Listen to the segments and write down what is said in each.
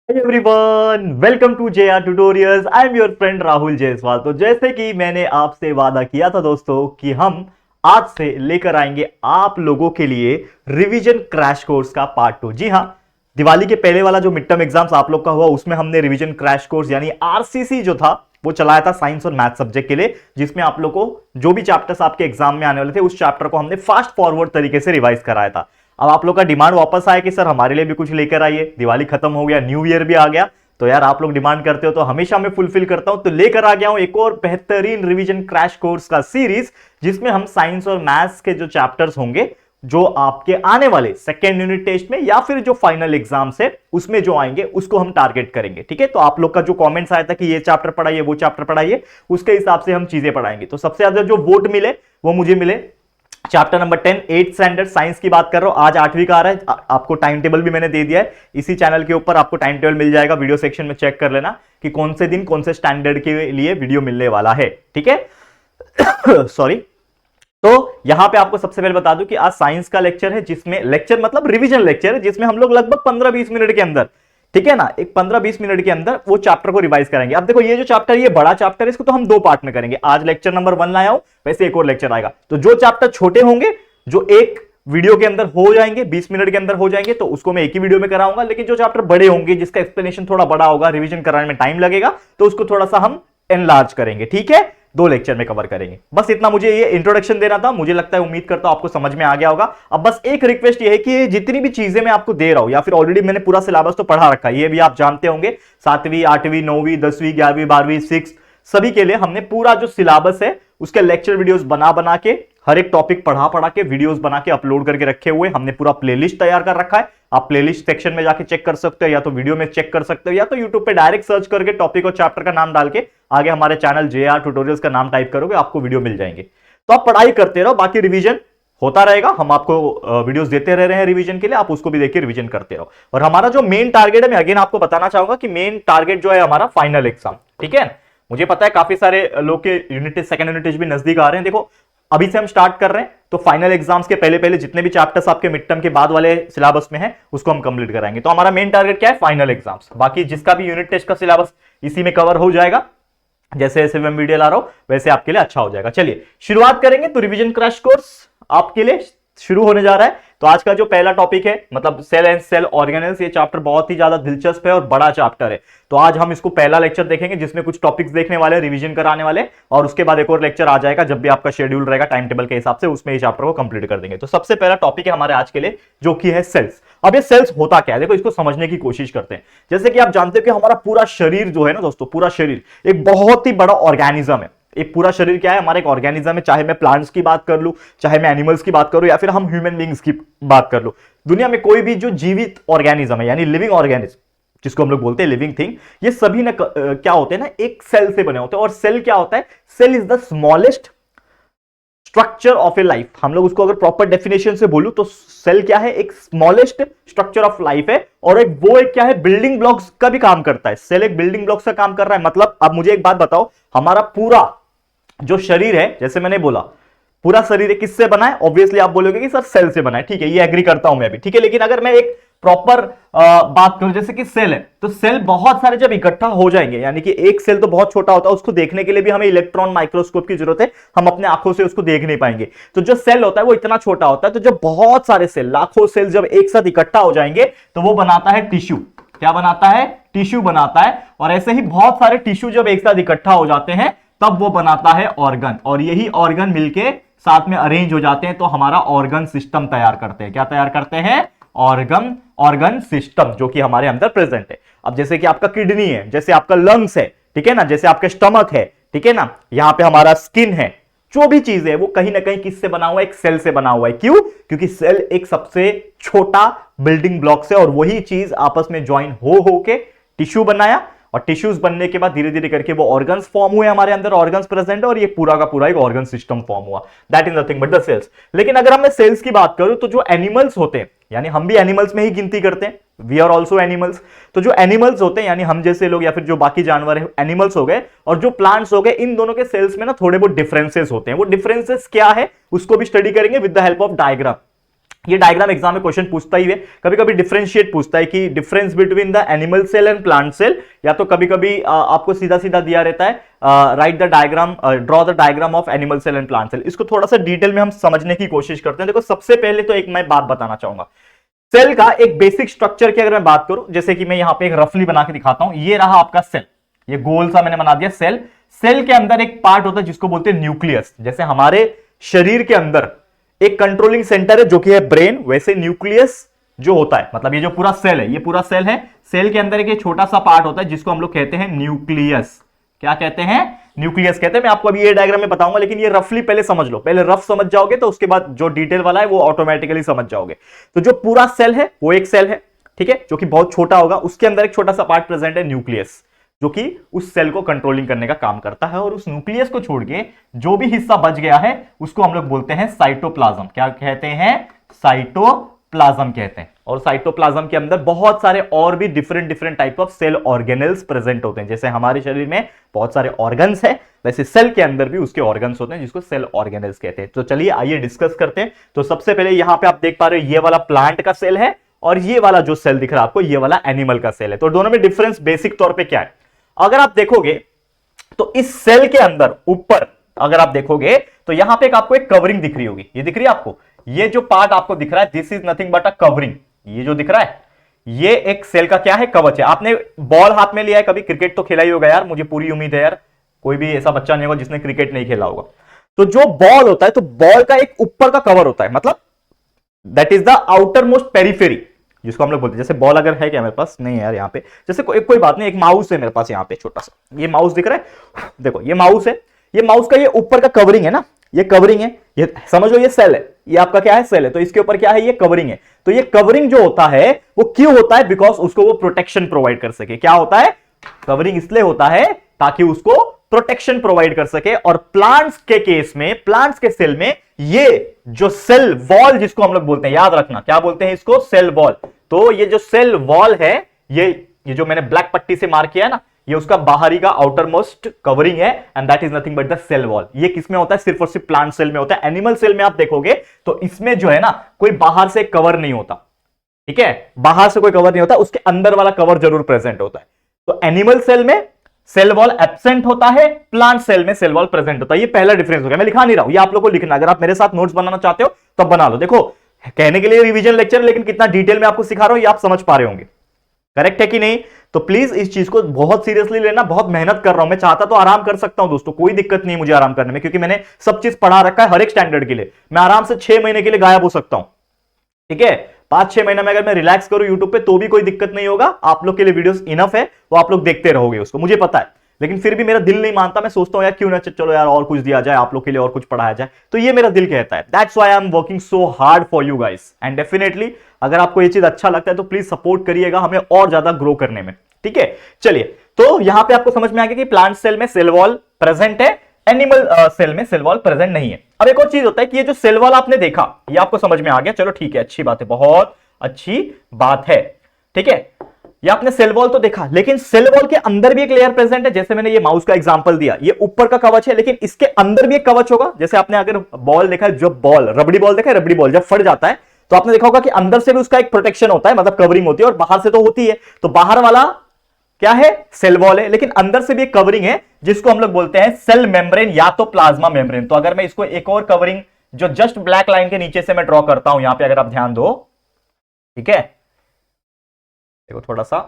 Everyone, welcome to JR tutorials. I am your friend Rahul Jaiswal. तो जैसे कि मैंने आपसे वादा किया था दोस्तों कि हम आज से लेकर आएंगे आप लोगों के लिए रिवीजन क्रैश कोर्स का पार्ट 2। जी हाँ, दिवाली के पहले वाला जो मिड टर्म एग्जाम्स आप लोग का हुआ उसमें हमने रिवीजन क्रैश कोर्स यानी आरसीसी जो था वो चलाया था साइंस और मैथ सब्जेक्ट के लिए, जिसमें आप लोग को जो भी चैप्टर्स आपके एग्जाम में आने वाले थे उस चैप्टर को हमने फास्ट फॉरवर्ड तरीके से रिवाइज कराया था। अब आप लोग का डिमांड वापस आया कि सर हमारे लिए भी कुछ लेकर आइए, दिवाली खत्म हो गया, न्यू ईयर भी आ गया, तो यार आप लोग डिमांड करते हो तो हमेशा मैं फुलफिल करता हूं। तो लेकर आ गया हूं एक और बेहतरीन रिवीजन क्रैश कोर्स का सीरीज, जिसमें हम साइंस और मैथ्स के जो चैप्टर्स होंगे जो आपके आने वाले सेकेंड यूनिट टेस्ट में या फिर जो फाइनल एग्जाम है उसमें जो आएंगे उसको हम टारगेट करेंगे। ठीक है, तो आप लोग का जो कमेंट्स आया था कि ये चैप्टर पढ़ाइए वो चैप्टर पढ़ाइए, उसके हिसाब से हम चीजें पढ़ाएंगे। तो सबसे ज्यादा जो वोट मिले वो मुझे मिले chapter number 10 8th standard science की बात कर रहा हूं। आज 8वीं का आ रहा है, आपको टाइम टेबल भी मैंने दे दिया है, इसी चैनल के ऊपर आपको टाइम टेबल मिल जाएगा, वीडियो सेक्शन में चेक कर लेना कि कौन से दिन कौन से स्टैंडर्ड के लिए वीडियो मिलने वाला है। ठीक है सॉरी। तो यहां पे आपको सबसे पहले बता दूं कि आज साइंस का लेक्चर है, जिसमें लेक्चर मतलब रिवीजन लेक्चर है, जिसमें हम लोग लगभग 15-20 मिनट के अंदर, ठीक है ना, एक 15-20 मिनट के अंदर वो चैप्टर को रिवाइज करेंगे। अब देखो ये जो चैप्टर, ये बड़ा चैप्टर है, इसको तो हम दो पार्ट में करेंगे। आज लेक्चर नंबर 1 लाया हूं, वैसे एक और लेक्चर आएगा। तो जो चैप्टर छोटे होंगे जो एक वीडियो के अंदर हो जाएंगे, 20 मिनट के अंदर हो जाएंगे, तो उसको मैं एक ही वीडियो में कराऊंगा। लेकिन जो चैप्टर बड़े होंगे जिसका एक्सप्लेनेशन थोड़ा बड़ा होगा, रिवीजन कराने में टाइम लगेगा, तो उसको थोड़ा सा हम एनलार्ज करेंगे। ठीक है, 2 लेक्चर में कवर करेंगे। बस इतना मुझे ये इंट्रोडक्शन देना था। मुझे लगता है, उम्मीद करता हूं आपको समझ में आ गया होगा। अब बस एक रिक्वेस्ट ये है कि जितनी भी चीजें मैं आपको दे रहा हूं, या फिर ऑलरेडी मैंने पूरा सिलेबस तो पढ़ा रखा है, ये भी आप जानते होंगे, 7वीं 8वीं 9वीं 10वीं 11वीं 12वीं 6 सभी के लिए हमने पूरा जो सिलेबस है उसके लेक्चर वीडियोस बना बना के, हर एक टॉपिक पढ़ा पढ़ा के वीडियोस बना के अपलोड करके रखे हुए। हमने पूरा प्लेलिस्ट तैयार कर रखा है, आप प्लेलिस्ट सेक्शन में जाके चेक कर सकते हो, या तो वीडियो में चेक कर सकते हो, या तो यूट्यूब पे डायरेक्ट सर्च करके टॉपिक और चैप्टर का नाम डाल के आगे हमारे चैनल जेआर ट्यूटोरियल्स का नाम टाइप करोगे, आपको वीडियो मिल जाएंगे। तो आप पढ़ाई करते रहो, बाकी रिवीजन होता रहेगा। हम आपको वीडियोस देते रह रहे हैं रिवीजन के लिए, आप उसको भी देखिए, रिवीजन करते रहो। और हमारा जो मेन टारगेट है, मैं अगेन आपको बताना चाहूंगा कि मेन टारगेट जो है हमारा फाइनल एग्जाम। ठीक है, मुझे पता है काफी सारे लोग के unit test second unit test भी नजदीक आ रहे हैं। देखो अभी से हम स्टार्ट कर रहे हैं, तो फाइनल एग्जाम्स के पहले पहले जितने भी चैप्टर्स आपके मिड टर्म के बाद वाले सिलेबस में है उसको हम कंप्लीट कराएंगे। तो हमारा मेन टारगेट क्या है? Final exams. बाकी जिसका भी यूनिट टेस्ट का सिलेबस इसी में कवर हो जाएगा, जैसे जैसे मैं वीडियो ला रहा हूं वैसे आपके लिए अच्छा हो जाएगा। चलिए शुरुआत करेंगे। तो रिवीजन क्रैश कोर्स आपके लिए शुरू होने जा रहा है। तो आज का जो पहला टॉपिक है, मतलब सेल एंड सेल ऑर्गेनेल्स, ये चैप्टर बहुत ही ज्यादा दिलचस्प है और बड़ा चैप्टर है। तो आज हम इसको पहला लेक्चर देखेंगे, जिसमें कुछ टॉपिक्स देखने वाले, रिवीजन कराने वाले, और उसके बाद एक और लेक्चर आ जाएगा जब भी आपका शेड्यूल रहेगा टाइम टेबल के हिसाब से, उसमें ये चैप्टर को कंप्लीट कर देंगे। तो सबसे पहला टॉपिक है हमारे आज के लिए, जो कि है सेल्स। अब ये सेल्स होता क्या है, देखो इसको समझने की कोशिश करते हैं। जैसे कि आप जानते हो कि हमारा पूरा शरीर जो है ना दोस्तों, पूरा शरीर एक बहुत ही बड़ा ऑर्गेनिज्म है। एक पूरा शरीर क्या है? हमारा एक ऑर्गेनिज्म है। चाहे मैं प्लांट्स की बात कर लूं, चाहे मैं एनिमल्स की बात करूं, या फिर हम ह्यूमन बींग्स की बात कर लूं, दुनिया में कोई भी जो जीवित ऑर्गेनिज्म है, यानी लिविंग ऑर्गेनिज्म जिसको हम लोग बोलते हैं लिविंग थिंग, ये सभी ना क्या होते हैं ना, एक सेल से बने होते हैं। और सेल क्या होता है? Cell is the smallest structure of a life. हम लोग उसको अगर प्रॉपर डेफिनेशन से बोलूं तो सेल क्या है? एक स्मॉलेस्ट स्ट्रक्चर ऑफ लाइफ है, और एक क्या है, बिल्डिंग ब्लॉक्स का भी काम करता है। सेल एक बिल्डिंग ब्लॉक्स का काम कर रहा है। मतलब अब मुझे एक बात बताओ, हमारा पूरा जो शरीर है, जैसे मैंने बोला पूरा शरीर किससे बना है? ऑब्वियसली आप बोलोगे कि सर सेल से बना है। ठीक है, ये एग्री करता हूं मैं भी। ठीक है, लेकिन अगर मैं एक प्रॉपर बात करूं, जैसे कि सेल है, तो सेल बहुत सारे जब इकट्ठा हो जाएंगे, यानी कि एक सेल तो बहुत छोटा होता है, उसको देखने के लिए भी हमें इलेक्ट्रॉन माइक्रोस्कोप की जरूरत है, हम अपने आंखों से उसको देख नहीं पाएंगे। तो जो सेल होता है वो इतना छोटा होता है, तो जब बहुत सारे सेल, लाखों सेल जब एक साथ इकट्ठा हो जाएंगे तो वो बनाता है टिश्यू। क्या बनाता है? टिश्यू बनाता है। और ऐसे ही बहुत सारे टिश्यू जब एक साथ इकट्ठा हो जाते हैं तब वो बनाता है ऑर्गन, और यही ऑर्गन मिलके साथ में अरेंज हो जाते हैं, तो हमारा ऑर्गन सिस्टम तैयार करते हैं। क्या तैयार करते हैं? ऑर्गन सिस्टम, जो कि हमारे अंदर प्रेजेंट है। अब जैसे कि आपका किडनी है, जैसे आपका लंग्स है, ठीक है ना, जैसे आपका स्टमक है, ठीक है ना, यहां पे हमारा स्किन है, जो भी चीज है वो कहीं ना कहीं किससे बना हुआ है? एक सेल से बना हुआ है। क्यों? क्योंकि सेल एक सबसे छोटा बिल्डिंग ब्लॉक से, और वही चीज आपस में ज्वाइन हो के टिश्यू बनाया, और टिश्यूज बनने के बाद धीरे धीरे करके वो ऑर्गन्स फॉर्म हुए, हमारे अंदर ऑर्गन्स प्रेजेंट है, और ये पूरा का पूरा एक ऑर्गन सिस्टम फॉर्म हुआ। That is nothing but the cells. लेकिन अगर हम सेल्स की बात करूं, तो जो एनिमल्स होते हैं, यानी हम भी एनिमल्स में ही गिनती करते हैं, वी आर ऑल्सो एनिमल्स। तो जो एनिमल्स होते हैं, यानी हम जैसे लोग या फिर जो बाकी जानवर है, एनिमल्स हो गए, और जो प्लांट्स हो गए, इन दोनों के सेल्स में ना थोड़े बहुत डिफरेंसेस होते हैं। वो डिफरेंसेस क्या है उसको भी स्टडी करेंगे with the help of diagram. ये डायग्राम एग्जाम में क्वेश्चन पूछता ही है, कभी कभी डिफरेंशिएट पूछता है कि difference between the animal cell and plant cell, या तो कभी कभी आपको सीधा सीधा दिया रहता है write the diagram, draw the diagram of animal cell and plant cell. इसको थोड़ा सा डिटेल में हम समझने की कोशिश करते हैं। देखो सबसे पहले तो एक मैं बात बताना चाहूंगा, सेल का एक बेसिक स्ट्रक्चर की अगर मैं बात करूं, जैसे कि मैं यहां पे एक रफली बना के दिखाता हूं, ये रहा आपका सेल, ये गोल सा मैंने बना दिया सेल। सेल के अंदर एक पार्ट होता है जिसको बोलते हैं न्यूक्लियस। जैसे हमारे शरीर के अंदर एक कंट्रोलिंग सेंटर है जो कि है ब्रेन, वैसे न्यूक्लियस जो होता है, मतलब ये जो पूरा सेल है, ये पूरा सेल है, सेल के अंदर एक छोटा सा पार्ट होता है जिसको हम लोग कहते हैं न्यूक्लियस। क्या कहते हैं? न्यूक्लियस कहते हैं। मैं आपको अभी ये डायग्राम में बताऊंगा, लेकिन ये रफली पहले समझ लो, पहले रफ समझ जाओगे तो उसके बाद जो डिटेल वाला है वो ऑटोमेटिकली समझ जाओगे। तो जो पूरा सेल है वो एक सेल है, ठीक है, जो कि बहुत छोटा होगा, उसके अंदर एक छोटा सा पार्ट प्रेजेंट है न्यूक्लियस, जो कि उस सेल को कंट्रोलिंग करने का काम करता है। और उस न्यूक्लियस को छोड़ के जो भी हिस्सा बच गया है उसको हम लोग बोलते हैं साइटोप्लाज्म। क्या कहते हैं? साइटोप्लाज्म कहते हैं। और साइटोप्लाज्म के अंदर बहुत सारे और भी different type of cell organelles present होते हैं। जैसे हमारे शरीर में बहुत सारे ऑर्गन्स हैं, वैसे सेल के अंदर भी उसके ऑर्गन्स होते हैं जिसको सेल ऑर्गेनल्स कहते हैं। तो चलिए आइए डिस्कस करते हैं। तो सबसे पहले यहां पे आप देख पा रहे हो, ये वाला प्लांट का सेल है और ये वाला जो सेल दिख रहा है आपको, ये वाला एनिमल का सेल है। तो दोनों में डिफरेंस बेसिक तौर पर क्या है? अगर आप देखोगे तो इस सेल के अंदर ऊपर अगर आप देखोगे तो यहां पे आपको एक कवरिंग दिख रही होगी, ये दिख रही है आपको, ये जो पार्ट आपको दिख रहा है, this is nothing but a covering. ये जो दिख रहा है ये एक सेल का क्या है? कवच है। आपने बॉल हाथ में लिया है, कभी क्रिकेट तो खेला ही होगा यार, मुझे पूरी उम्मीद है यार, कोई भी ऐसा बच्चा नहीं होगा जिसने क्रिकेट नहीं खेला होगा। तो जो बॉल होता है, तो बॉल का एक ऊपर का कवर होता है, मतलब that is the outer most periphery, जिसको हम लोग बोलते हैं। जैसे बॉल अगर है क्या मेरे पास? नहीं है यार यहाँ पे, जैसे कोई बात नहीं, एक माउस है मेरे पास यहाँ पे छोटा सा, ये माउस दिख रहा है, देखो ये माउस है, ये माउस का ये ऊपर का कवरिंग है ना, ये कवरिंग है, ये समझ लो ये सेल है, ये आपका क्या है? सेल है। तो इसके ऊपर क्या है? ये कवरिंग है। तो ये कवरिंग जो होता है वो क्यों होता है? बिकॉज उसको वो प्रोटेक्शन प्रोवाइड कर सके। क्या होता है? कवरिंग इसलिए होता है ताकि उसको प्रोटेक्शन प्रोवाइड कर सके। और प्लांट्स के केस में, प्लांट्स के सेल में ये जो सेल वॉल जिसको हम लोग बोलते हैं, याद रखना क्या बोलते हैं इसको? Cell wall. तो ये जो सेल वॉल है, ये जो मैंने ब्लैक पट्टी से मार्क किया है ना, ये उसका बाहरी का आउटर मोस्ट कवरिंग है, and that is nothing but the cell wall. ये किसमें होता है? सिर्फ और सिर्फ प्लांट सेल में होता है। एनिमल सेल में आप देखोगे तो इसमें जो है ना, कोई बाहर से कवर नहीं होता, ठीक है, बाहर से कोई कवर नहीं होता, उसके अंदर वाला कवर जरूर प्रेजेंट होता है। तो एनिमल सेल में सेल वॉल एब्सेंट होता है, प्लांट सेल में सेल वॉल प्रेजेंट होता है। ये पहला डिफरेंस हो गया। मैं लिखा नहीं रहा हूं, ये आप लोगों को लिखना। अगर आप मेरे साथ नोट्स बनाना चाहते हो तो बना लो। देखो कहने के लिए रिवीजन लेक्चर, लेकिन कितना डिटेल में आपको सिखा रहा हूं ये आप समझ पा रहे होंगे। करेक्ट है कि नहीं? तो प्लीज इस चीज को बहुत सीरियसली लेना। बहुत मेहनत कर रहा हूं मैं, चाहता तो आराम कर सकता हूं दोस्तों, कोई दिक्कत नहीं मुझे आराम करने में, क्योंकि मैंने सब चीज पढ़ा रखा है हर एक स्टैंडर्ड के लिए। मैं आराम से 6 महीने के लिए गायब हो सकता हूं, ठीक है। 5-6 महीने में अगर मैं रिलैक्स करूं यूट्यूब पे तो भी कोई दिक्कत नहीं होगा। आप लोग के लिए वीडियोस इनफ है, वो आप लोग देखते रहोगे उसको, मुझे पता है। लेकिन फिर भी मेरा दिल नहीं मानता, मैं सोचता हूं यार क्यों ना चलो यार और कुछ दिया जाए आप लोग के लिए, और कुछ पढ़ाया जाए। तो ये मेरा दिल कहता है, that's why I am working so hard for you guys. And definitely अगर आपको ये चीज अच्छा लगता है तो प्लीज सपोर्ट करिएगा हमें और ज्यादा ग्रो करने में, ठीक है। चलिए, तो यहां पे आपको समझ में आ गया कि प्लांट सेल में सेल वॉल प्रेजेंट है, एनिमल सेल में सेल वॉल प्रेजेंट नहीं है। अब एक और चीज होता है कि ये जो सेल वॉल आपने देखा, ये आपको समझ में आ गया, चलो ठीक है, अच्छी बात है, बहुत अच्छी बात है, ठीक है। ये आपने सेल वॉल तो देखा, लेकिन सेल वॉल के अंदर भी एक लेयर प्रेजेंट है। जैसे मैंने ये माउस का एग्जांपल दिया, ये ऊपर का कवच है, लेकिन इसके अंदर भी एक कवच होगा। जैसे आपने अगर बॉल देखा है, जो बॉल रबड़ी बॉल देखा है, रबड़ी बॉल जब फट जाता है तो आपने देखा होगा कि अंदर से भी उसका एक प्रोटेक्शन होता है, मतलब कवरिंग होती है, और बाहर से तो होती है। तो बाहर वाला क्या है? सेल वॉल है, लेकिन अंदर से भी एक कवरिंग है जिसको हम लोग बोलते हैं सेल मेम्ब्रेन या तो प्लाज्मा मेम्ब्रेन। तो अगर मैं इसको एक और कवरिंग जो जस्ट ब्लैक लाइन के नीचे से मैं ड्रॉ करता हूं, यहां पे अगर आप ध्यान दो, ठीक है, देखो थोड़ा सा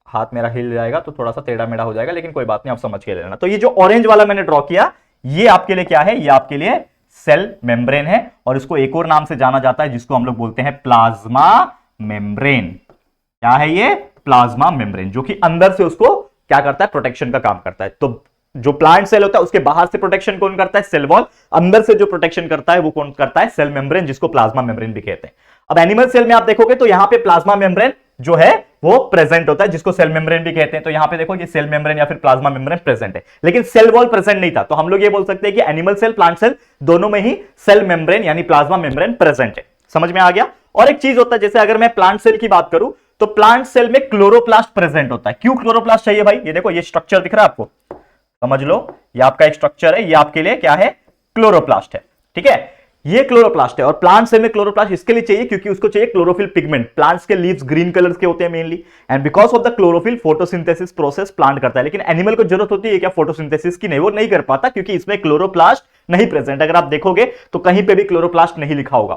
हाथ मेरा हिल जाएगा तो थोड़ा सा टेढ़ा मेढ़ा हो जाएगा, लेकिन कोई बात नहीं, आप समझ के लेना। तो ये जो ऑरेंज वाला मैंने ड्रॉ किया, ये आपके लिए क्या है? ये आपके लिए सेल मेम्ब्रेन है, और इसको एक और नाम से जाना जाता है जिसको हम लोग बोलते हैं प्लाज्मा मेम्ब्रेन। क्या है ये? प्लाज्मा मेम्ब्रेन, जो कि अंदर से उसको क्या करता है? प्रोटेक्शन का काम करता है। तो जो प्लांट सेल होता है उसके बाहर से प्रोटेक्शन कौन करता है? Cell wall. अंदर से जो प्रोटेक्शन करता है वो कौन करता है? सेल मेम्ब्रेन, जिसको प्लाज्मा मेम्ब्रेन भी कहते हैं। अब एनिमल सेल में आप देखोगे तो यहां पे प्लाज्मा मेम्ब्रेन जो है वो प्रेजेंट होता है, जिसको सेल मेम्ब्रेन भी कहते हैं। तो यहां पे देखो ये सेल मेम्ब्रेन या फिर प्लाज्मा मेम्ब्रेन प्रेजेंट है, लेकिन सेल वॉल प्रेजेंट नहीं था। तो हम लोग ये बोल सकते हैं कि एनिमल सेल, प्लांट सेल दोनों में ही सेल मेम्ब्रेन यानी प्लाज्मा मेम्ब्रेन प्रेजेंट है। समझ में आ गया? और एक चीज होता है, जैसे अगर मैं प्लांट सेल की बात करूं तो प्लांट सेल में क्लोरोप्लास्ट प्रेजेंट होता है। क्यों क्लोरोप्लास्ट चाहिए भाई? ये देखो, ये स्ट्रक्चर दिख रहा है आपको, समझ लो, ये आपका एक स्ट्रक्चर है, ये आपके लिए क्या है? क्लोरोप्लास्ट है, ठीक है। ये क्लोरोप्लास्ट है, और प्लांट सेल में क्लोरोप्लास्ट इसके लिए चाहिए क्योंकि उसको चाहिए क्लोरोफिल पिगमेंट। प्लांट्स के लीव्स ग्रीन कलर के होते हैं mainly, and because of the chlorophyll photosynthesis process plant करता है। लेकिन एनिमल को जरूरत होती है क्या फोटोसिंथेसिस की? नहीं, वो नहीं कर पाता क्योंकि इसमें क्लोरोप्लास्ट नहीं प्रेजेंट। अगर आप देखोगे तो कहीं पे भी क्लोरोप्लास्ट नहीं लिखा होगा।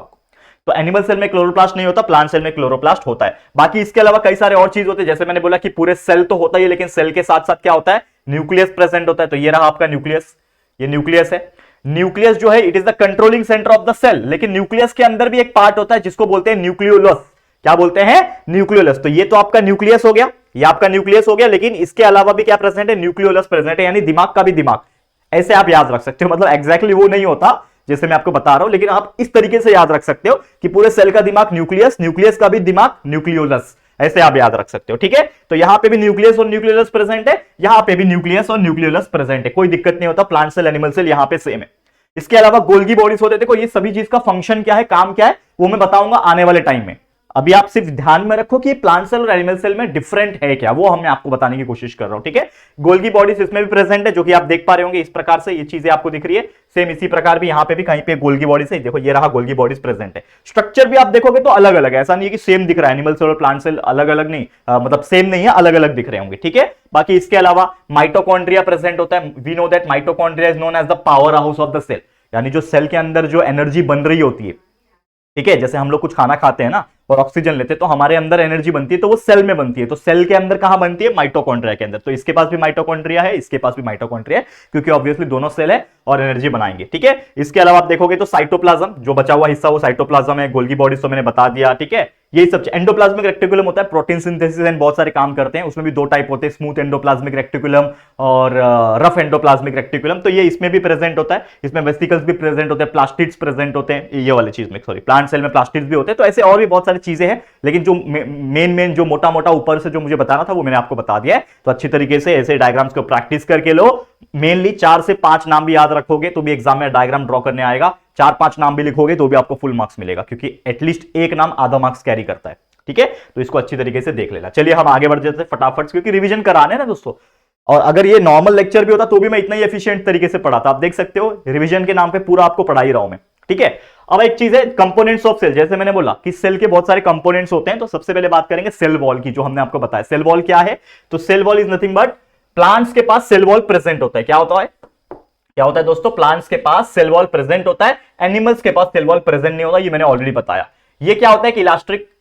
तो एनिमल सेल में क्लोरोप्लास्ट नहीं होता, प्लांट सेल में क्लोरोप्लास्ट होता है। बाकी इसके अलावा कई सारे और चीज होते हैं, जैसे मैंने बोला कि पूरे सेल तो होता ही है, लेकिन सेल के साथ साथ क्या होता है, न्यूक्लियस प्रेजेंट होता है। तो ये रहा आपका न्यूक्लियस, ये न्यूक्लियस है। न्यूक्लियस जो है it is the controlling center of the cell, लेकिन न्यूक्लियस के अंदर भी एक पार्ट होता है जिसको बोलते हैं न्यूक्लियोलस। क्या बोलते हैं? न्यूक्लियोलस। तो ये तो आपका न्यूक्लियस हो गया, ये आपका न्यूक्लियस हो गया, लेकिन इसके अलावा भी क्या प्रेजेंट है? न्यूक्लियोलस प्रेजेंट है, यानी दिमाग का भी दिमाग। ऐसे आप याद रख सकते हो, मतलब एग्जैक्टली वो नहीं होता जैसे मैं आपको बता रहा हूं, लेकिन आप इस तरीके से याद रख सकते हो कि पूरे सेल का दिमाग न्यूक्लियस, न्यूक्लियस का भी दिमाग न्यूक्लियोलस, ऐसे आप याद रख सकते हो। ठीक है, तो यहां पे भी न्यूक्लियस और न्यूक्लियोलस प्रेजेंट है, यहां पे भी न्यूक्लियस और न्यूक्लियोलस प्रेजेंट है, कोई दिक्कत नहीं होता। प्लांट सेल, एनिमल सेल यहां पे सेम है। इसके अलावा गोल्गी बॉडीज होते हैं। देखो ये सभी चीज का फंक्शन क्या है, काम क्या है, वो मैं बताऊंगा आने वाले टाइम में। अभी आप सिर्फ ध्यान में रखो कि प्लांट सेल और एनिमल सेल में डिफरेंट है क्या, वो मैं आपको बताने की कोशिश कर रहा हूं। ठीक है, गोल्गी बॉडीज इसमें भी प्रेजेंट है, जो कि आप देख पा रहे होंगे इस प्रकार से, ये चीजें आपको दिख रही है। सेम इसी प्रकार भी यहां पे भी कहीं पे गोल्गी बॉडीज है, देखो ये रहा गोल्गी बॉडीज प्रेजेंट है। स्ट्रक्चर भी आप देखोगे तो अलग अलग है, ऐसा नहीं है कि सेम दिख रहा है। एनिमल सेल और प्लांट सेल अलग अलग नहीं, मतलब सेम नहीं है, अलग अलग दिख रहे होंगे। ठीक है, बाकी इसके अलावा माइटोकॉन्ड्रिया प्रेजेंट होता है। We know that mitochondria is known as the powerhouse of the cell, यानी जो सेल के अंदर जो एनर्जी बन रही होती है। ठीक है, जैसे हम लोग कुछ खाना खाते हैं ना और ऑक्सीजन लेते हैं तो हमारे अंदर एनर्जी बनती है, तो वो सेल में बनती है। तो सेल के अंदर कहां बनती है? माइटोकॉन्ड्रिया के अंदर। तो इसके पास भी माइटोकॉन्ड्रिया है, इसके पास भी माइटोकॉन्ड्रिया है, क्योंकि ऑब्वियसली दोनों सेल है और एनर्जी बनाएंगे। ठीक है, इसके अलावा आप देखोगे तो साइटोप्लाज्म, जो बचा हुआ हिस्सा वो साइटोप्लाज्म है। गोल्गी बॉडीज तो मैंने बता दिया। ठीक है, यही सब। एंडोप्लाज्मिक रेक्टिकुलम होता है, प्रोटीन सिंथेसिस एंड बहुत सारे काम करते हैं। उसमें भी दो टाइप होते हैं, स्मूथ एंडोप्लाज्मिक रेक्टिकुलम और रफ एंडोप्लाज्मिक रेक्टिकुलम। तो ये इसमें भी प्रेजेंट होता है, इसमें वेसिकल्स भी प्रेजेंट होते हैं, प्लास्टिड्स प्रेजेंट होते हैं, ये वाली चीज में, सॉरी, प्लांट सेल में प्लास्टिड्स भी होते हैं। तो ऐसे और भी बहुत सारी चीजें हैं, लेकिन जो मेन जो मोटा मोटा ऊपर से जो मुझे बताना था वो मैंने आपको बता दिया है। तो अच्छी तरीके से ऐसे डायग्राम्स को प्रैक्टिस करके लो। मेनली 4 से 5 नाम भी याद रखोगे तो भी एग्जाम में डायग्राम ड्रॉ करने आएगा। 4-5 नाम भी लिखोगे तो भी आपको फुल मार्क्स मिलेगा, क्योंकि एटलीस्ट एक नाम आधा मार्क्स कैरी करता है। ठीक है, तो इसको अच्छी तरीके से देख लेना। चलिए हम आगे बढ़ जाते हैं फटाफट, क्योंकि रिवीजन कराने ना दोस्तों। और अगर ये नॉर्मल लेक्चर भी होता तो भी मैं इतना ही एफिशिएंट तरीके से पढ़ाता। आप देख सकते हो रिवीजन के नाम पे पूरा आपको पढ़ा ही रहा हूं मैं। ठीक है, अब एक चीज है कंपोनेंट्स ऑफ सेल। जैसे मैंने बोला कि सेल के बहुत सारे कंपोनेंट्स होते हैं, तो सबसे पहले बात करेंगे सेल वॉल की, जो हमने आपको बताया। सेल वॉल क्या है? तो cell wall is nothing but, plants के पास सेल वॉल प्रेजेंट होता है। क्या होता है? क्या होता है दोस्तों? प्लांट्स के पास सेल वॉल प्रेजेंट होता है, एनिमल्स के पास सेल वॉल प्रेजेंट नहीं होता, ये मैंने ऑलरेडी बताया। ये क्या होता है कि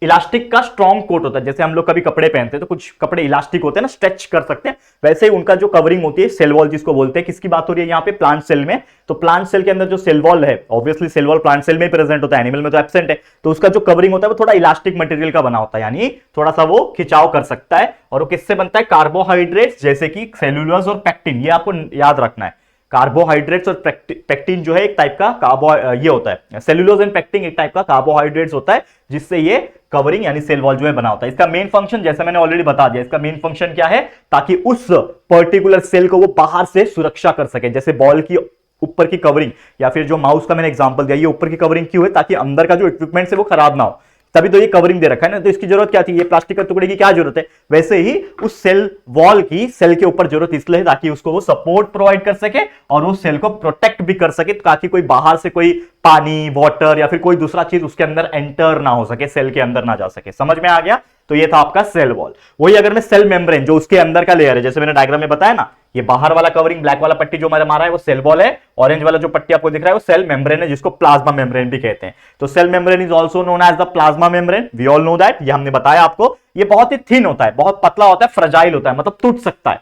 इलास्टिक का स्ट्रॉन्ग कोट होता है। जैसे हम लोग कभी कपड़े पहनते हैं तो कुछ कपड़े इलास्टिक होते हैं ना, स्ट्रेच कर सकते हैं, वैसे ही उनका जो कवरिंग होती है सेल वॉल जिसको बोलते हैं। किसकी बात हो रही है यहाँ पे? प्लांट सेल में। तो प्लांट सेल के अंदर जो सेल वॉल है, obviously cell wall plant cell में प्रेजेंट होता है, एनिमल में तो एब्सेंट है। तो उसका जो कवरिंग होता है वो थोड़ा इलास्टिक मटेरियल का बना होता है, यानी थोड़ा सा वो खिंचाव कर सकता है। और वो किससे बनता है? कार्बोहाइड्रेट्स, जैसे कि सेल्यूलोज और पेक्टिन, ये आपको याद रखना है। कार्बोहाइड्रेट्स और पेक्टिन जो है एक टाइप का ये होता है, सेल्यूलोज एंड पेक्टिन एक टाइप का कार्बोहाइड्रेट्स होता है, जिससे ये कवरिंग यानी सेल वॉल जो है बना होता है। इसका मेन फंक्शन जैसे मैंने ऑलरेडी बता दिया, इसका मेन फंक्शन क्या है? ताकि उस पर्टिकुलर सेल को वो बाहर से सुरक्षा कर सके। जैसे बॉल की ऊपर की कवरिंग, या फिर जो माउस का मैंने एग्जांपल दिया, ये ऊपर की कवरिंग क्यों है? ताकि अंदर का जो इक्विपमेंट है वो खराब ना हो, तभी तो ये कवरिंग दे रखा है ना। तो इसकी जरूरत क्या थी? ये प्लास्टिक के टुकड़े की क्या जरूरत है? वैसे ही उस सेल वॉल की सेल के ऊपर जरूरत इसलिए है ताकि उसको वो सपोर्ट प्रोवाइड कर सके और उस सेल को प्रोटेक्ट भी कर सके, ताकि कोई बाहर से कोई पानी, वाटर या फिर कोई दूसरा चीज उसके अंदर एंटर ना हो सके, सेल के अंदर ना जा सके। समझ में आ गया? तो ये था आपका सेल वॉल। वही अगर मैं सेल मेम्ब्रेन, जो उसके अंदर का लेयर है, जैसे मैंने डायग्राम में बताया ना, ये बाहर वाला कवरिंग ब्लैक वाला पट्टी जो मैंने मारा है वो सेल वॉल है, ऑरेंज वाला जो पट्टी आपको दिख रहा है वो सेल मेम्ब्रेन है, जिसको प्लाज्मा मेम्ब्रेन भी कहते हैं। तो cell membrane is also known as the plasma membrane, we all know that, ये हमने बताया आपको। ये बहुत ही थिन होता है, बहुत पतला होता है, फ्रजाइल होता है, मतलब टूट सकता है।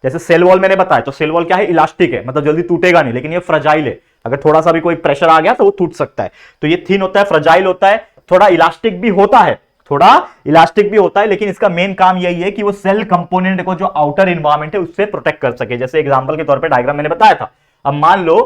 जैसे सेल वॉल मैंने बताया, तो सेल वॉल क्या है? इलास्टिक है, मतलब जल्दी टूटेगा नहीं, लेकिन ये फ्रजाइल है, अगर थोड़ा सा भी कोई प्रेशर आ गया तो वो टूट सकता है। तो ये थिन होता है, फ्रजाइल होता है, थोड़ा इलास्टिक भी होता है, थोड़ा इलास्टिक भी होता है, लेकिन इसका मेन काम यही है कि वो सेल कंपोनेंट को जो आउटर एनवायरनमेंट है उससे प्रोटेक्ट कर सके। जैसे एग्जांपल के तौर पे डायग्राम मैंने बताया था। अब मान लो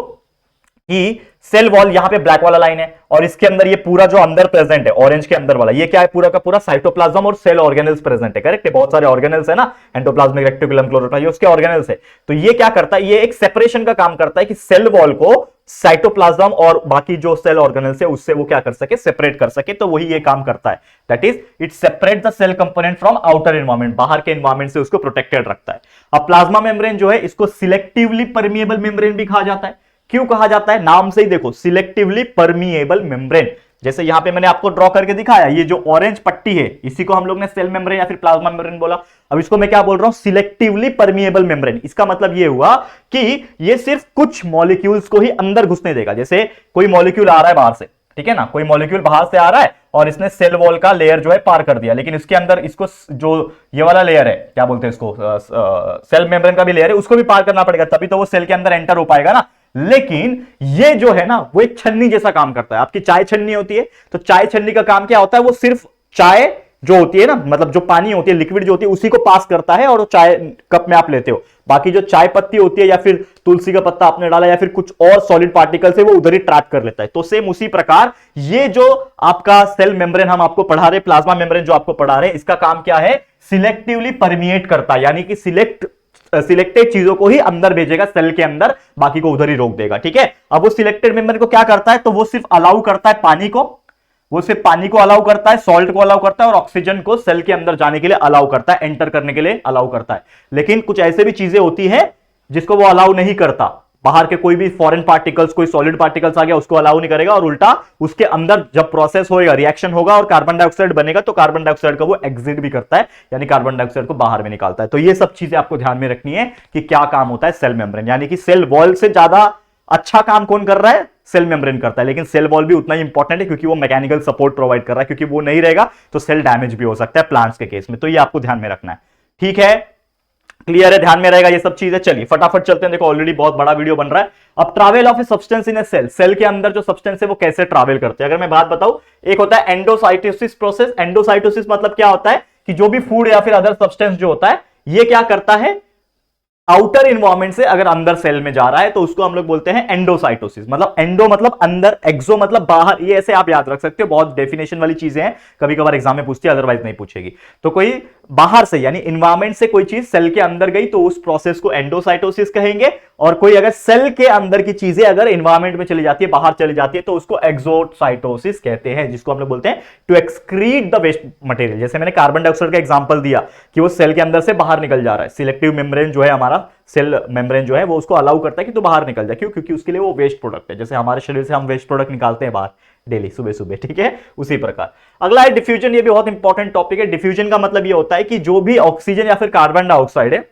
कि सेल वॉल यहां पे ब्लैक वाला लाइन है और इसके अंदर ये पूरा जो अंदर प्रेजेंट है, ऑरेंज के अंदर वाला, ये क्या है? पूरा का पूरा साइटोप्लाज्म और सेल ऑर्गेनल्स प्रेजेंट है। करेक्ट है, बहुत सारे ऑर्गेनल्स है ना, एंडोप्लाज्मिक रेक्टिकुलम, क्लोरोप्लास्ट, ये उसके ऑर्गेनल्स है। तो ये क्या करता है? ये एक सेपरेशन का काम करता है कि सेल वॉल को साइटोप्लाज्म और बाकी जो सेल ऑर्गेनल्स है उससे वो क्या कर सके? सेपरेट कर सके। तो वही ये काम करता है, that is it separate the cell component from outer environment, बाहर के एनवायरनमेंट से उसको प्रोटेक्टेड रखता है। अब प्लाज्मा मेम्ब्रेन जो है इसको सिलेक्टिवली परमिएबल मेम्ब्रेन भी कहा जाता है। क्यों कहा जाता है? नाम से ही देखो, सिलेक्टिवली परमिएबल मेम्ब्रेन। जैसे यहां पे मैंने आपको ड्रॉ करके दिखाया, ये जो ऑरेंज पट्टी है इसी को हम लोग ने सेल मेम्ब्रेन या फिर प्लाज्मा मेम्ब्रेन बोला। अब इसको मैं क्या बोल रहा हूं? Selectively permeable membrane. इसका मतलब ये हुआ कि ये सिर्फ कुछ मॉलिक्यूल्स को ही अंदर घुसने देगा। जैसे कोई मॉलिक्यूल आ रहा है बाहर से, ठीक है ना, कोई मॉलिक्यूल बाहर से आ रहा है और इसने सेल वॉल का लेयर जो है पार कर दिया, लेकिन इसके अंदर इसको जो ये वाला लेयर है, क्या बोलते हैं इसको, सेल मेम्ब्रेन का भी लेयर है, उसको भी पार करना पड़ेगा, तभी तो वो सेल के अंदर एंटर हो पाएगा ना। लेकिन ये जो है ना, वो एक छन्नी जैसा काम करता है। आपकी चाय छन्नी होती है, तो चाय छन्नी का काम क्या होता है? वो सिर्फ चाय जो होती है ना, मतलब जो पानी होती है, लिक्विड जो होती है, उसी को पास करता है और चाय कप में आप लेते हो। बाकी जो चाय पत्ती होती है या फिर तुलसी का पत्ता आपने डाला या फिर कुछ और सॉलिड पार्टिकल से, वो उधर ही ट्रैप कर लेता है। तो सेम उसी प्रकार ये जो आपका सेल मेम्ब्रेन हम आपको पढ़ा रहे, प्लाज्मा मेम्ब्रेन जो आपको पढ़ा रहे, इसका काम क्या है? सिलेक्टिवली परमिएट करता है, यानी कि सिलेक्टेड चीजों को ही अंदर भेजेगा सेल के अंदर, बाकी को उधर ही रोक देगा। ठीक है, अब वो सिलेक्टेड मेम्ब्रेन को क्या करता है? तो वो सिर्फ अलाउ करता है पानी को, वो सिर्फ पानी को अलाउ करता है, सॉल्ट को अलाउ करता है और ऑक्सीजन को सेल के अंदर जाने के लिए अलाउ करता है, एंटर करने के लिए अलाउ करता है। लेकिन कुछ ऐसे भी चीजें होती है जिसको वो अलाउ नहीं करता। बाहर के कोई भी फॉरेन पार्टिकल्स, कोई सॉलिड पार्टिकल्स आ गया, उसको अलाउ नहीं करेगा, और उल्टा उसके अंदर जब प्रोसेस होएगा, रिएक्शन होगा और कार्बन डाइऑक्साइड बनेगा, तो कार्बन डाइऑक्साइड का वो एग्जिट भी करता है, यानी कार्बन डाइऑक्साइड को बाहर में निकालता है। तो ये सब चीजें आपको ध्यान में रखनी है कि क्या काम होता है सेल मेम्ब्रेन, यानी कि सेल वॉल से ज्यादा अच्छा काम कौन कर रहा है? सेल मेम्ब्रेन करता है। लेकिन सेल वॉल भी उतना ही इंपॉर्टेंट है, क्योंकि वो मैकेनिकल सपोर्ट प्रोवाइड कर रहा है, क्योंकि वो नहीं रहेगा तो सेल डैमेज भी हो सकता है प्लांट्स के केस में। तो ये आपको ध्यान में रखना है। ठीक है, क्लियर है, ध्यान में रहेगा ये सब चीजें। चलिए फटाफट चलते हैं, देखो ऑलरेडी बहुत बड़ा वीडियो बन रहा है। अब travel of a substance in a cell, cell के अंदर जो सब्सटेंस है वो कैसे ट्रैवल करते हैं, अगर मैं बात बताऊं, एक होता है एंडोसाइटोसिस प्रोसेस। एंडोसाइटोसिस मतलब क्या होता है कि जो भी फूड या फिर अदर सब्सटेंस जो होता है, ये क्या करता है? आउटर इन्वायरमेंट से अगर अंदर सेल में जा रहा है तो उसको हम लोग बोलते हैं एंडोसाइटोसिस। मतलब एंडो मतलब अंदर, एक्सो मतलब बाहर। ये ऐसे आप याद रख सकते हो, बहुत डेफिनेशन वाली चीजें हैं, कभी कभार एग्जाम में पूछती है, अदरवाइज नहीं पूछेगी। तो कोई बाहर से यानी इन्वायरमेंट से कोई चीज सेल के अंदर गई तो उस प्रोसेस को एंडोसाइटोसिस कहेंगे। और कोई अगर सेल के अंदर की चीजें अगर इन्वायरमेंट में चली जाती है, बाहर चली जाती है, तो उसको एक्सोसाइटोसिस कहते हैं, जिसको हम लोग बोलते हैं to excrete the waste material. जैसे मैंने कार्बन डाइऑक्साइड का एग्जांपल दिया कि वो सेल के अंदर से बाहर निकल जा रहा है, सिलेक्टिव मेम्ब्रेन जो है हमारा, सेल मेम्ब्रेन जो है वो उसको अलाउ करता है कि तू बाहर निकल जाए। क्यों? क्योंकि उसके लिए वो वेस्ट प्रोडक्ट है। जैसे हमारे शरीर से हम वेस्ट प्रोडक्ट निकालते हैं बाहर डेली सुबह सुबह, ठीक है, उसी प्रकार। अगला है डिफ्यूजन। ये भी बहुत इंपॉर्टेंट टॉपिक है। डिफ्यूजन का मतलब ये होता है कि जो भी ऑक्सीजन या फिर कार्बन डाइऑक्साइड है,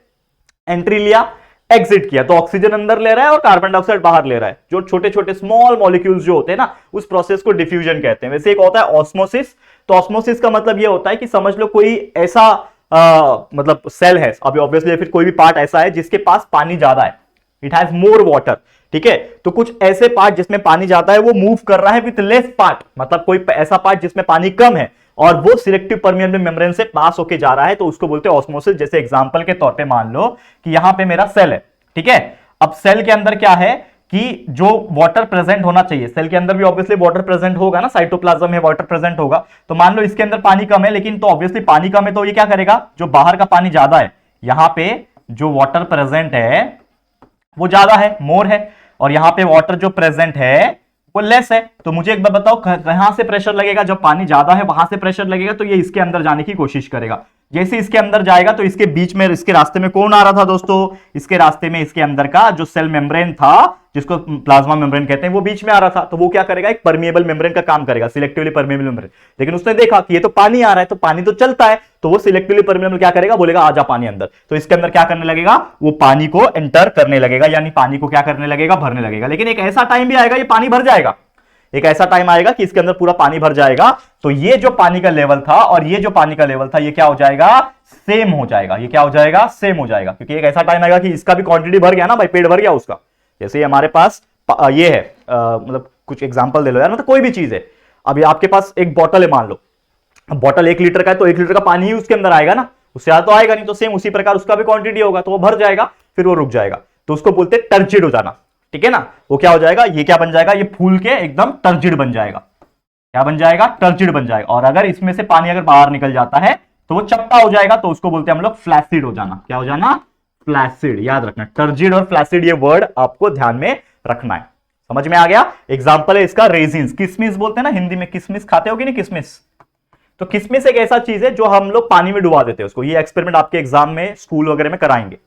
एंट्री लिया, एग्जिट किया, तो ऑक्सीजन अंदर ले रहा है और कार्बन डाइऑक्साइड बाहर ले रहा है। जो छोटे छोटे स्मॉल मॉलिक्यूल्स जो होते हैं ना, उस प्रोसेस को डिफ्यूजन कहते हैं। वैसे एक होता है ऑस्मोसिस। तो ऑस्मोसिस का मतलब ये होता है कि समझ लो कोई ऐसा मतलब सेल है, अभी ऑब्वियसली फिर कोई भी पार्ट ऐसा है जिसके पास पानी ज्यादा है, इट हैज मोर वाटर, ठीक है। तो कुछ ऐसे पार्ट जिसमें पानी ज्यादा है वो मूव कर रहा है विथ लेस पार्ट, मतलब कोई ऐसा पार्ट जिसमें पानी कम है और वो सिलेक्टिव परमिएबल मेम्ब्रेन से पास होके जा रहा है, तो उसको बोलते हैं ऑस्मोसिस। जैसे एग्जांपल के तौर पे मान लो कि यहां पे मेरा सेल है, ठीक है। अब सेल के अंदर क्या है कि जो वाटर प्रेजेंट होना चाहिए, सेल के अंदर भी ऑब्वियसली वाटर प्रेजेंट होगा ना, साइटोप्लाज्म में वाटर प्रेजेंट होगा। तो मान लो इसके अंदर पानी कम है, लेकिन तो ऑब्वियसली पानी कम है तो ये क्या करेगा, जो बाहर का पानी ज्यादा है, यहां पे जो वाटर प्रेजेंट है वो ज्यादा है, मोर है, और यहां पे वाटर जो प्रेजेंट है वो लेस है। तो मुझे एक बार बताओ कहां से प्रेशर लगेगा? जब पानी ज्यादा है वहां से प्रेशर लगेगा, तो ये इसके अंदर जाने की कोशिश करेगा। जैसे इसके अंदर जाएगा तो इसके बीच में, इसके रास्ते में कौन आ रहा था दोस्तों? इसके रास्ते में इसके अंदर का जो सेल मेम्ब्रेन था, जिसको प्लाज्मा मेम्ब्रेन कहते हैं, वो बीच में आ रहा था। तो वो क्या करेगा? एक परमिएबल मेम्ब्रेन का काम करेगा, सिलेक्टिवली परमिएबल मेम्ब्रेन। लेकिन उसने देखा कि ये तो पानी आ रहा है, तो पानी तो चलता है, तो वो सिलेक्टिवली परमिएबल क्या करेगा? बोलेगा आजा पानी अंदर। तो इसके अंदर क्या करने लगेगा? वो पानी को एंटर करने लगेगा, यानी पानी को क्या करने लगेगा? भरने लगेगा। लेकिन एक ऐसा टाइम भी आएगा ये पानी भर जाएगा, एक ऐसा टाइम आएगा कि इसके अंदर पूरा पानी भर जाएगा। तो ये जो पानी का लेवल था और ये जो पानी का लेवल था, ये क्या हो जाएगा? सेम हो जाएगा। ये क्या हो जाएगा? सेम हो जाएगा। क्योंकि एक ऐसा टाइम आएगा कि इसका भी क्वांटिटी भर गया ना भाई, पेट भर गया उसका। जैसे हमारे पास ये है, मतलब कुछ एग्जांपल दे लो यार, मतलब कोई भी चीज है। अभी आपके पास एक बॉटल है मान लो, बॉटल 1 लीटर का है, तो 1 लीटर का पानी ही उसके अंदर आएगा ना, उससे ज्यादा तो आएगा नहीं। तो सेम उसी प्रकार उसका भी क्वांटिटी होगा, तो वो भर जाएगा, फिर वो रुक जाएगा। तो उसको बोलते हैं टर्जिड हो जाना, ठीक है ना। वो क्या हो जाएगा? ये क्या बन जाएगा? ये फूल के एकदम टर्जिड बन जाएगा। क्या बन जाएगा? टर्जिड बन जाएगा। और अगर इसमें से पानी अगर बाहर निकल जाता है तो वो चपटा हो जाएगा, तो उसको बोलते हैं हम लोग फ्लैसिड हो जाना। क्या हो जाना? फ्लैसिड। याद रखना, टर्जिड और फ्लैसिड ये वर्ड आपको ध्यान में रखना है। समझ में आ गया? एग्जाम्पल है इसका रेजिन्स, किसमिस बोलते हैं ना हिंदी में। किसमिस खाते हो कि नहीं? किसमिस, तो किसमिस एक ऐसा चीज है जो हम लोग पानी में डुबा देते हैं उसको। ये एक्सपेरिमेंट आपके एग्जाम में, स्कूल वगैरह में कराएंगे।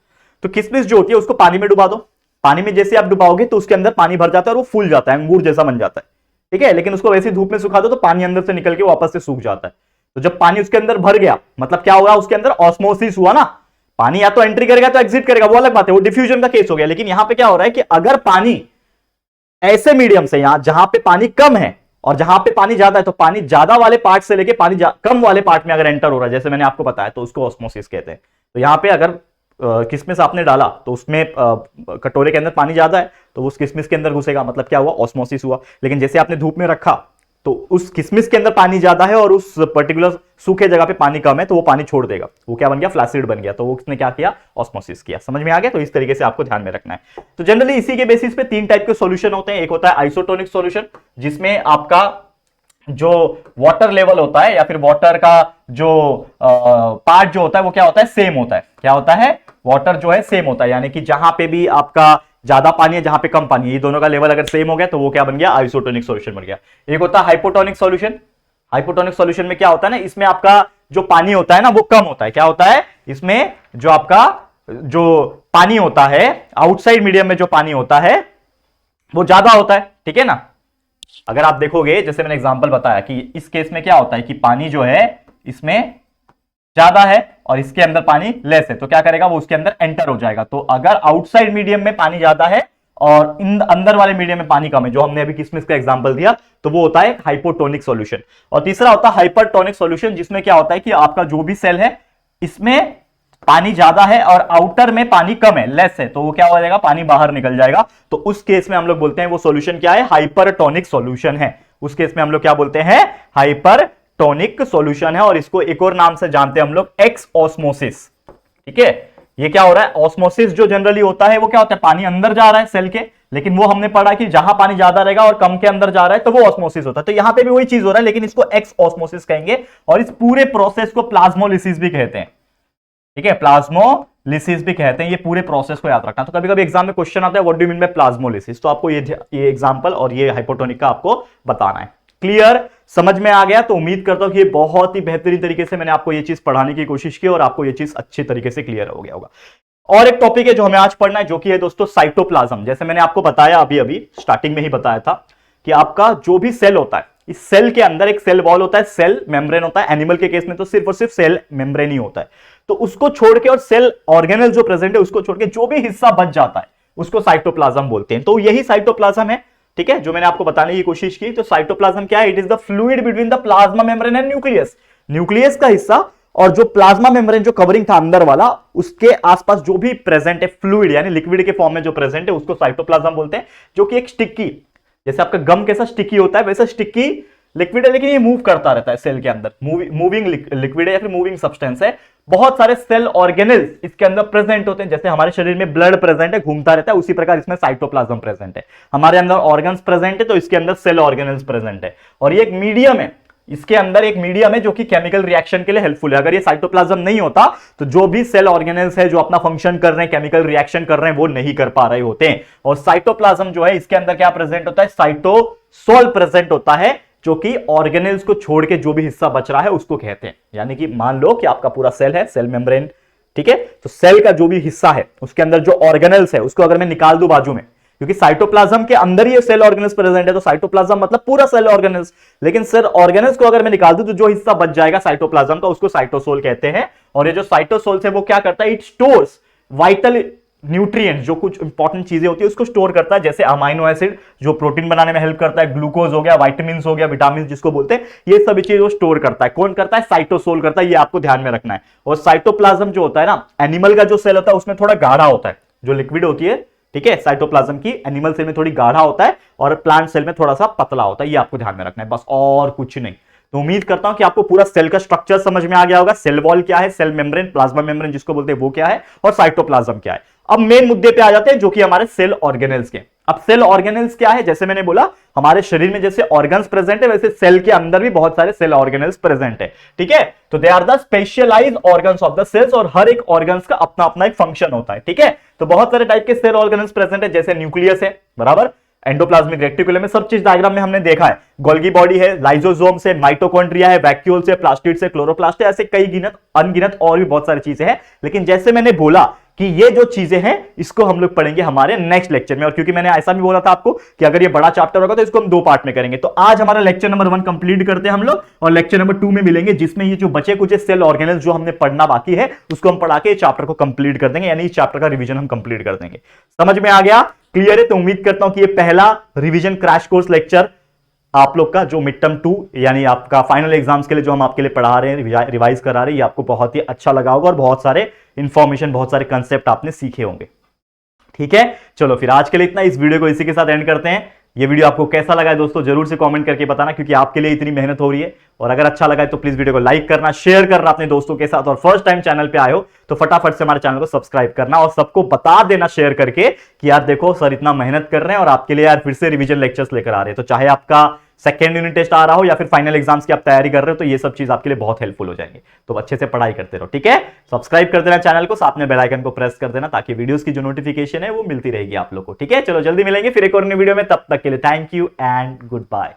तो किसमिस जो होती है उसको पानी में डुबा दो, पानी में जैसे आप डुबाओगे तो उसके अंदर पानी भर जाता है और वो फूल जाता है, अंगूर जैसा बन जाता है, ठीक है। लेकिन उसको वैसे धूप में सुखा दो तो पानी अंदर से निकल के वापस से सूख जाता है। तो जब पानी उसके अंदर भर गया मतलब क्या होगा, उसके अंदर ऑस्मोसिस हुआ ना, पानी या तो एंट्री करेगा तो एग्जिट करेगा, वो अलग बात है, वो डिफ्यूजन का केस हो गया। लेकिन यहां पे क्या हो रहा है कि अगर पानी ऐसे मीडियम से, यहां जहां पे पानी कम है और जहां पे पानी ज्यादा है, तो पानी ज्यादा वाले पार्ट से लेके पानी कम वाले पार्ट में अगर एंटर हो रहा है, जैसे मैंने आपको बताया, तो उसको ऑस्मोसिस कहते हैं। तो यहां पे अगर किसमिस आपने डाला तो उसमें कटोरे के अंदर पानी ज्यादा है तो उस किसमिस के अंदर घुसेगा, मतलब क्या हुआ, ऑस्मोसिस हुआ। लेकिन जैसे आपने धूप में रखा तो उस किसमिस के अंदर पानी ज्यादा है और उस पर्टिकुलर सूखे जगह पे पानी कम है, तो वो पानी छोड़ देगा, वो क्या बन गया, फ्लैसिड बन गया। तो वो किसने क्या किया, ऑस्मोसिस किया। समझ में आ गया। तो इस तरीके से आपको ध्यान में रखना है। तो जनरली इसी के बेसिस पे 3 टाइप के सॉल्यूशन होते हैं। एक होता है आइसोटोनिक सॉल्यूशन, जिसमें आपका जो वाटर लेवल होता है या फिर वाटर का जो पार्ट जो होता है वो क्या होता है, सेम होता है। क्या होता है, वाटर जो है सेम होता है, यानी कि जहां पे भी आपका ज्यादा पानी है, जहां पे कम पानी है, ये दोनों का लेवल अगर सेम हो गया तो वो क्या बन गया, आइसोटोनिक सॉल्यूशन बन गया। एक होता है हाइपोटोनिक सॉल्यूशन। हाइपोटोनिक सॉल्यूशन में क्या होता है ना, इसमें आपका जो पानी होता है ना वो कम होता है। क्या होता है, इसमें जो आपका जो पानी होता है, आउटसाइड मीडियम में जो पानी होता है वो ज्यादा होता है, ठीक है ना। अगर आप देखोगे, जैसे मैंने एग्जांपल बताया कि इस केस में क्या होता है कि पानी जो है इसमें ज्यादा है और इसके अंदर पानी लेस है, तो क्या करेगा, वो उसके अंदर एंटर हो जाएगा। तो अगर आउटसाइड मीडियम में पानी ज्यादा है और इन अंदर वाले मीडियम में पानी कम है, जो हमने अभी किसमिस का एग्जांपल दिया, तो वो होता है हाइपोटोनिक सॉल्यूशन। और तीसरा होता है हाइपरटोनिक सॉल्यूशन, जिसमें क्या होता है कि आपका जो भी सेल है इसमें पानी ज्यादा है और आउटर में पानी कम है, लेस है, तो वो क्या हो जाएगा, पानी बाहर निकल जाएगा। तो उस केस में हम लोग बोलते हैं वो सॉल्यूशन क्या है, हाइपरटोनिक सॉल्यूशन है। उस केस में हम लोग क्या बोलते हैं, हाइपरटोनिक सॉल्यूशन है। और इसको एक और नाम से जानते हैं हम लोग, एक्स ऑस्मोसिस, ठीक है। ये क्या हो रहा है, ऑस्मोसिस जो जनरली होता है वो क्या होता है, पानी अंदर जा रहा है सेल के, लेकिन वो हमने पढ़ा कि जहां पानी ज्यादा रहेगा और कम के अंदर जा रहा है तो वो ऑस्मोसिस होता है। तो यहां पे भी वही चीज हो रहा है, लेकिन इसको एक्स ऑस्मोसिस कहेंगे। और इस पूरे प्रोसेस को प्लाज्मोलिसिस भी कहते हैं, ठीक है, प्लाज्मोलिसिस भी कहते हैं। ये पूरे प्रोसेस को याद रखना। तो कभी कभी एग्जाम में क्वेश्चन आता है what do you mean by plasmolysis, तो आपको ये एग्जांपल और ये हाइपोटोनिक का आपको बताना है। क्लियर, समझ में आ गया। तो उम्मीद करता हूं कि ये बहुत ही बेहतरीन तरीके से मैंने आपको ये चीज पढ़ाने की कोशिश की और आपको ये चीज अच्छे तरीके से क्लियर हो गया होगा। और एक टॉपिक है जो हमें आज पढ़ना है, जो कि है दोस्तों साइटोप्लाज्म। जैसे मैंने आपको बताया अभी अभी स्टार्टिंग में ही बताया था कि आपका जो भी सेल होता है, इस सेल के अंदर एक सेल वॉल होता है, सेल मेम्ब्रेन होता है। एनिमल के केस में तो सिर्फ और सिर्फ सेल मेम्ब्रेन ही होता है। तो उसको छोड़ के और सेल ऑर्गेनेल जो प्रेजेंट है उसको छोड़ के जो भी हिस्सा बच जाता है उसको साइटोप्लाज्म बोलते हैं। तो यही साइटोप्लाज्म है, ठीक है, जो मैंने आपको बताने की कोशिश की। तो साइटोप्लाज्म क्या है, it is the fluid between the plasma membrane and nucleus. Nucleus का हिस्सा और जो प्लाज्मा मेम्ब्रेन जो कवरिंग था अंदर वाला, उसके आसपास जो भी प्रेजेंट है फ्लूइड यानी लिक्विड के फॉर्म में जो प्रेजेंट है उसको साइटोप्लाज्म बोलते हैं। जो कि एक स्टिकी, जैसे आपका गम कैसा स्टिकी होता है वैसा स्टिकी लिक्विड है, लेकिन ये मूव करता रहता है सेल के अंदर। मूविंग लिक्विड है या फिर मूविंग सब्सटेंस है। बहुत सारे सेल ऑर्गेनेल्स इसके अंदर प्रेजेंट होते हैं। जैसे हमारे शरीर में ब्लड प्रेजेंट है, घूमता रहता है, उसी प्रकार इसमें साइटोप्लाज्म प्रेजेंट है। हमारे अंदर ऑर्गन्स प्रेजेंट है तो इसके अंदर सेल ऑर्गेनेल्स प्रेजेंट है। और ये एक मीडियम है, इसके अंदर एक मीडियम है जो कि केमिकल रिएक्शन के लिए हेल्पफुल है। अगर ये साइटोप्लाज्म नहीं होता तो जो भी सेल ऑर्गेनेल्स है जो अपना फंक्शन कर रहे हैं, केमिकल रिएक्शन कर रहे हैं, वो नहीं कर पा रहे होते हैं। और साइटोप्लाज्म जो है इसके अंदर क्या प्रेजेंट होता है, साइटोसोल प्रेजेंट होता है, जो कि ऑर्गेनेल्स को छोड़ के जो भी हिस्सा बच रहा है उसको कहते हैं। यानी कि मान लो कि आपका पूरा सेल है, सेल मेम्ब्रेन, ठीक है, तो सेल का जो भी हिस्सा है उसके अंदर जो ऑर्गेनेल्स है उसको अगर मैं निकाल दूं बाजू में, क्योंकि साइटोप्लाज्म के अंदर ही सेल ऑर्गेनेल्स प्रेजेंट है, तो साइटोप्लाज्म मतलब पूरा सेल ऑर्गेनेल्स। लेकिन सेल ऑर्गेनेल्स को अगर मैं निकाल दूं तो जो हिस्सा बच जाएगा साइटोप्लाज्म का उसको साइटोसोल कहते हैं। और ये जो साइटोसोल है वो क्या करता है, इट स्टोर्स वाइटल न्यूट्रिएंट्स, जो कुछ इंपॉर्टेंट चीजें होती है उसको स्टोर करता है। जैसे अमाइनो एसिड जो प्रोटीन बनाने में हेल्प करता है, ग्लूकोज हो गया, विटामिन हो गया, विटामिन जिसको बोलते हैं, ये सभी चीज वो स्टोर करता है। कौन करता है, साइटोसोल करता है। ये आपको ध्यान में रखना है। और साइटोप्लाज्म जो होता है ना, एनिमल का जो सेल होता है उसमें थोड़ा गाढ़ा होता है, जो लिक्विड होती है, ठीक है, साइटोप्लाज्म की एनिमल सेल में थोड़ी गाढ़ा होता है और प्लांट सेल में थोड़ा सा पतला होता है। ये आपको ध्यान में रखना है, बस और कुछ नहीं। तो उम्मीद करता हूं कि आपको पूरा सेल का स्ट्रक्चर समझ में आ गया होगा। सेल वॉल क्या है, सेल मेम्ब्रेन, प्लाज्मा मेम्ब्रेन जिसको बोलते हैं वो क्या है, और साइटोप्लाज्म क्या है। अब मेन मुद्दे पे आ जाते हैं जो कि हमारे सेल ऑर्गेनेल्स के। अब सेल ऑर्गेनेल्स क्या है, जैसे मैंने बोला हमारे शरीर में जैसे ऑर्गन्स प्रेजेंट है वैसे सेल के अंदर भी बहुत सारे सेल ऑर्गेनेल्स प्रेजेंट है, ठीक है। तो they are the specialized organs of the cells, और हर एक ऑर्गन्स का अपना अपना एक फंक्शन होता है, ठीक है। तो बहुत सारे टाइप के सेल ऑर्गेनेल्स प्रेजेंट है, जैसे न्यूक्लियस है, बराबर, एंडोप्लाज्मिक रेटिकुलम में, सब चीज डायग्राम में हमने देखा है। गोल्गी बॉडी है, लाइसोसोम से, माइटोकॉन्ड्रिया है, वैक्यूल से, प्लास्टिड से, क्लोरोप्लास्ट है, ऐसे कई गिनत अनगिनत और भी बहुत सारी चीजें हैं। लेकिन जैसे मैंने बोला कि ये जो चीजें हैं इसको हम लोग पढ़ेंगे हमारे नेक्स्ट लेक्चर में। और क्योंकि मैंने ऐसा भी बोला था आपको कि अगर ये बड़ा चैप्टर होगा तो इसको हम 2 पार्ट में करेंगे। तो आज हमारा लेक्चर नंबर 1 कंप्लीट करते हैं हम लोग, और लेक्चर नंबर 2 में मिलेंगे, जिसमें ये जो बचे कुछ सेल ऑर्गेनेल्स जो हमने पढ़ना बाकी है उसको हम पढ़ा के चैप्टर को कंप्लीट कर देंगे, यानी इस चैप्टर का रिवीजन हम कंप्लीट कर देंगे। समझ में आ गया? क्लियर है? तो उम्मीद करता हूं कि ये पहला रिवीजन क्रैश कोर्स लेक्चर आप लोग का जो मिड टर्म 2 यानी आपका फाइनल एग्जाम्स के लिए जो हम आपके लिए पढ़ा रहे हैं, रिवाइज करा रहे हैं, ये आपको बहुत ही अच्छा लगा होगा और बहुत सारे इंफॉर्मेशन, बहुत सारे कंसेप्ट आपने सीखे होंगे। ठीक है, चलो फिर आज के लिए इतना, इस वीडियो को इसी के साथ एंड करते हैं। ये वीडियो आपको कैसा लगा है दोस्तों जरूर से कमेंट करके बताना, क्योंकि आपके लिए इतनी मेहनत हो रही है। और अगर अच्छा लगा है तो प्लीज वीडियो को लाइक करना, शेयर करना अपने दोस्तों के साथ, और फर्स्ट टाइम चैनल पे आए हो तो फटाफट से हमारे चैनल को सब्सक्राइब करना और सबको बता देना शेयर करके कि यार देखो सर इतना मेहनत कर रहे हैं और आपके लिए यार फिर से रिवीजन लेक्चर्स लेकर आ रहे हैं। तो चाहे आपका सेकेंड यूनिट टेस्ट आ रहा हो या फिर फाइनल एग्जाम्स की आप तैयारी कर रहे हो, तो ये सब चीज आपके लिए बहुत हेल्पफुल हो जाएंगे। तो अच्छे से पढ़ाई करते रहो। ठीक है, सब्सक्राइब कर देना चैनल को, साथ में बेल आइकन को प्रेस कर देना ताकि वीडियोस की जो नोटिफिकेशन है वो मिलती रहेगी आप लोग को। ठीक है, चलो जल्दी मिलेंगे फिर एक और नई वीडियो में, तब तक के लिए thank you and good bye.